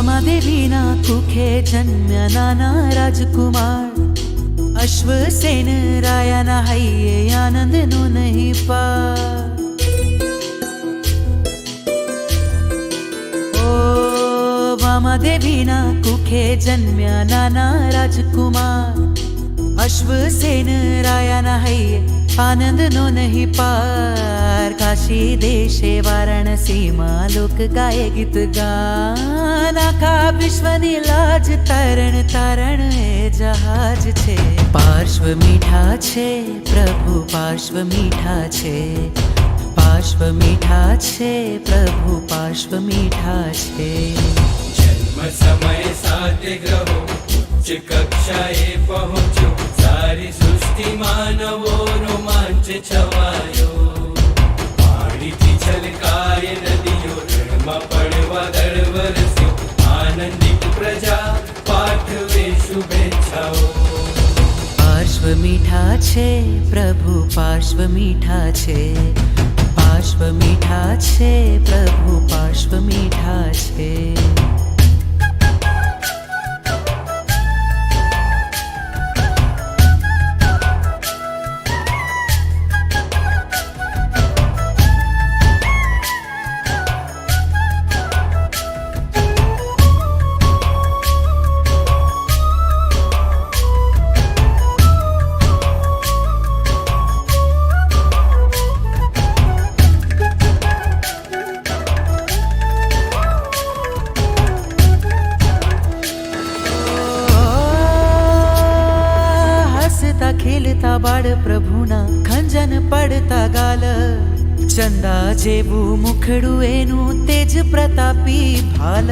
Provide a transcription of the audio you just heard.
વામાદેવીના કુખે જન્મ્યા નાના રાજકુમાર, અશ્વસેન રાયાના હૈયે આનંદનો નહીં પાર. ઓ વામાદેવીના કુખે જન્મ્યા નાના રાજકુમાર, અશ્વસેન રાયાના હૈયે આનંદનો નહીં પાર. કાશી દેશે વારાણસીમાં લોક ગાય ગીત ગાન, આખા વિશ્વની લાજ તરણ તારણ એ જહાજ છે. પાર્શ્વ મીઠા છે પ્રભુ પાર્શ્વ મીઠા છે, પાર્શ્વ મીઠા છે પ્રભુ પાર્શ્વ મીઠા છે. જન્મ સમય સાતે ગ્રહો ઉચ્ચ કક્ષાએ પહોંચ્યો, સારી સૃષ્ટિ માનવો રોમાંચ છવાયો. પાણીથી છલકાય નદીઓ, રણમાં પડવા દળ વરસ્યો, આનંદિત પ્રજા પાઠવે શુભેચ્છાઓ. પાર્શ્વ મીઠા છે પ્રભુ પાર્શ્વ મીઠા છે, પાર્શ્વ મીઠા છે પ્રભુ પાર્શ્વ મીઠા છે. ખેલતા બાળ પ્રભુના ખંજન પડતા ગાલ, ચંદા જેવું મુખડું એનું તેજ પ્રતાપી ભાલ.